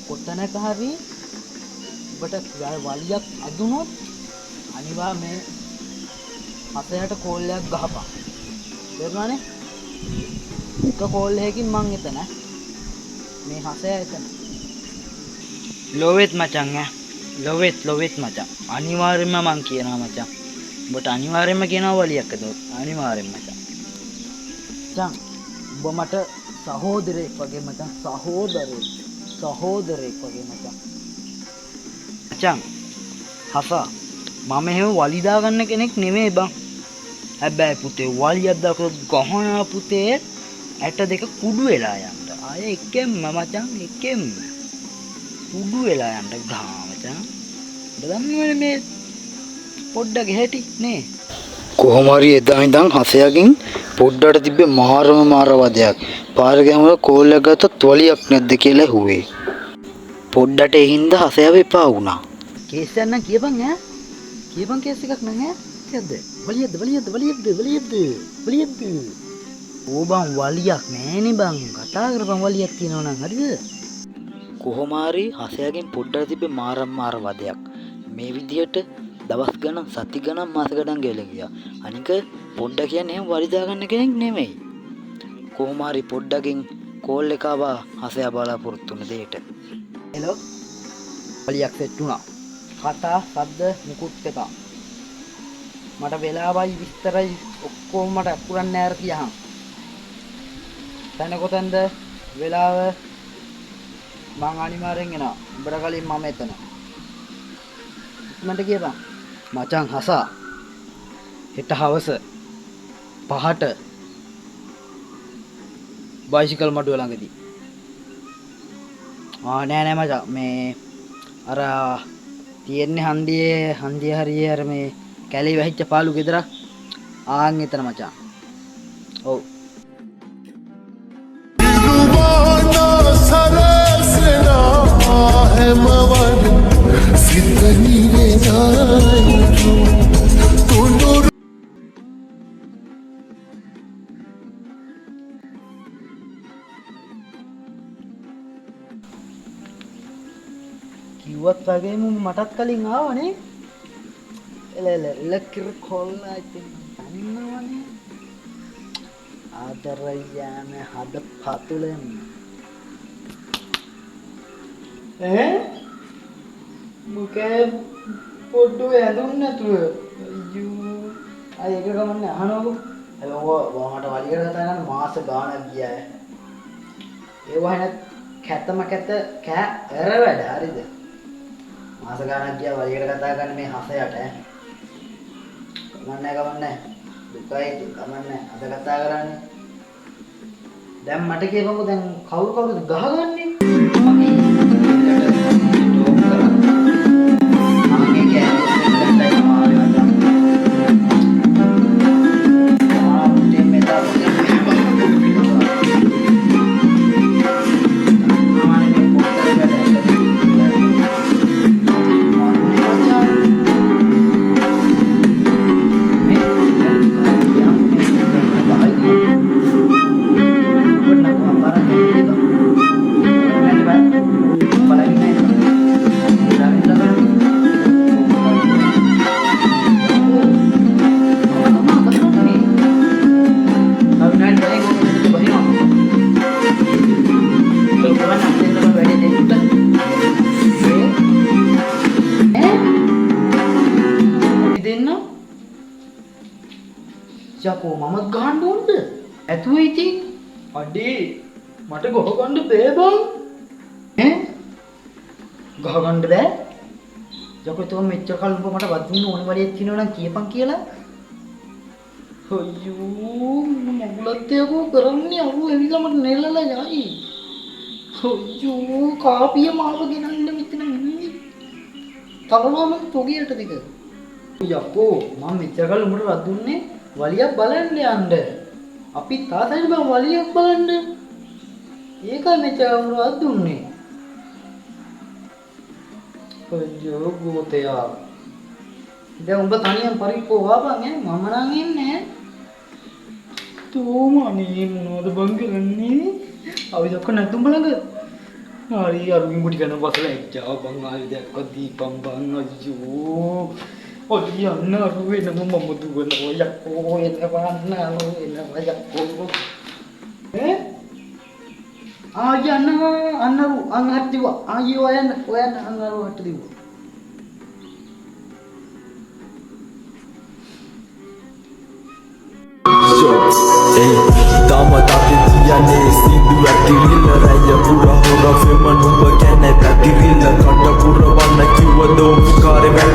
කොතනක හරි ඔබට වලියක් අදුනොත් අනිවා මේ හතයට කෝල්ලයක් ගහපන්. තේරුණානේ? එක කෝල්ලයකින් මං එතන. මේ හතය එතන. ලොවෙත් මචං ඈ. ලොවෙත් මචං. අනිවාර්යෙන්ම මං කියනවා මචං. ඔබට අනිවාර්යෙන්ම කියනවා වලියක් අදුනොත්. අනිවාර්යෙන්ම මචං. මචං ඔබ මට සහෝදරයෙක් වගේ මචං. සහෝදරයෙක් වගේ මචං. මචං හසා මම එහෙම වලි දාගන්න කෙනෙක් නෙමෙයි බං. හැබැයි පුතේ වලියක් දාකොත් ගහනවා පුතේ ඇට දෙක කුඩු වෙලා යන්න. ආයේ එකෙන්ම මචං එකෙන්ම කුඩු වෙලා යන්න ගහා මචං. බදන්නවනේ මේ පොඩ්ඩක් හැටි නේ. කොහොම හරි එදා ඉඳන් හසයකින් පොඩ්ඩට තිබ්බේ මාර වදයක්. පාර ගෑමුවා කෝල් එක ගත්තත් වලියක් නැද්ද කියලා ඇහුවේ. පොඩ්ඩට ඒ හින්දා හසයව එපා වුණා. කේස් එකක් නම් කියපන් ඈ. කියපන් කේස් එකක් නම් ඈ. වලියද්ද? ඕ බං වලියක් නෑනේ බං. කතා කරපන් වලියක් තියෙනවා නම් හරිද? කොහොම හරි හසයකින් පොඩ්ඩට තිබ්බේ මාර වදයක්. මේ විදිහට දවස් ගණන් සති ගණන් මාස ගණන් ගෙවලා ගියා. අනික පොඩ්ඩ කියන්නේ එහෙම වලි දාගන්න කෙනෙක් නෙමෙයි. කොහොම හරි පොඩ්ඩකින් කෝල් එක ආවා හසය බලාපොරොත්තු වෙන දෙයට. හෙලෝ වලියක් සෙට් වුණා. කතා සද්ද මුකුත් එක. මට වෙලාවයි විස්තරයි ඔක්කොම මට අකුරන්නේ නැහැ අර කියහන්. තැන කොතනද වෙලාව මං අනිවාර්යෙන් එනවා. උඹට කලින් මම එතන. මන්ට කියපන්. මචං හසා හෙට හවස 5ට බයිසිකල් මඩුව ළඟදී. නෑ මචං මේ අර තියෙන්නේ හන්දිය හරිය අර මේ කැලේ වැහිච්ච පාළු ගෙදරක් ආන් එතන මචං. ඔව්. කිව්වත් වගේම මටත් කලින් ආවනේ. එල කිර කොල්ලා ඉතින් දන්නවනේ. ආදරයන හද පතුලෙන්. මුකේ පොඩ්ඩු ඇඳුම් නැතුව. අයියෝ. අය එක ගමන්නේ අහනකො. ඔව් මට වලියට කතා කරන්න මාස ගාණක් ගියා. ඒ වහනත් කැතම කැත ඇර වැඩ හරිද? මාස ගාණක් ගියා වලියට කතා කරන්න මේ හසයට ඈ. කමන්නේ දුකයි කමන්නේ අද කතා කරන්නේ. දැන් මට කියපන්කො දැන් කවුරුද ගහගන්නේ? යකෝ මමත් ගහන්න ඕනද? ඇතුවේ ඉතින් අඩේ මට ගහ ගන්න බෑ බං. ගහ ගන්න බෑ? යකෝ තෝ මෙච්චර කල් උඹ මට වදින්න ඕන වලියක් තියෙනවා නම් කියපන් කියලා. අයියෝ මොගලත් යකෝ කරන්නේ අරු එවිලා මට නෙල්ලලා යයි. අයියෝ කාපිය මාව ගෙනන්න මෙතන ඉන්නේ. තවම තොගියට දෙක. යකෝ මම මෙච්චර කල් උඹට වදුන්නේ වලියක් බලන්න යන්න. අපි තාතයි බං වලියක් බලන්න. ඒකයි මෙච්චර උඹට දුන්නේ. අයියෝ ගෝතයා. දැන් උඹ තනියම පරිප්පෝ වාපන් ඈ මම නම් ඉන්නේ. තෝම අනේ මොනවද බං කරන්නේ? අවුලක් නැතුම් බලඟ. හරි අරුමින් මුටි ගන්න බසලා එච්චා බං ආවේ දැක්ක දීපම් බං අයියෝ ඔය යන්න අරුවේ නම මම දුවනවා යකෝ එනවා නෝ එනවා යකෝ ආයන්න අන්නරු අන්නහත්තිව ආයෝ ඔයන්න අන්නරු හට්ටිව තාමත් අපි කියන්නේ සින්දු ඇතිරිල්ල රැය පුර හොර ෆෙම නුඹ ගැන තැතිරිල්ල කට පුරවන්න කිව්වද ඔප්කාරේ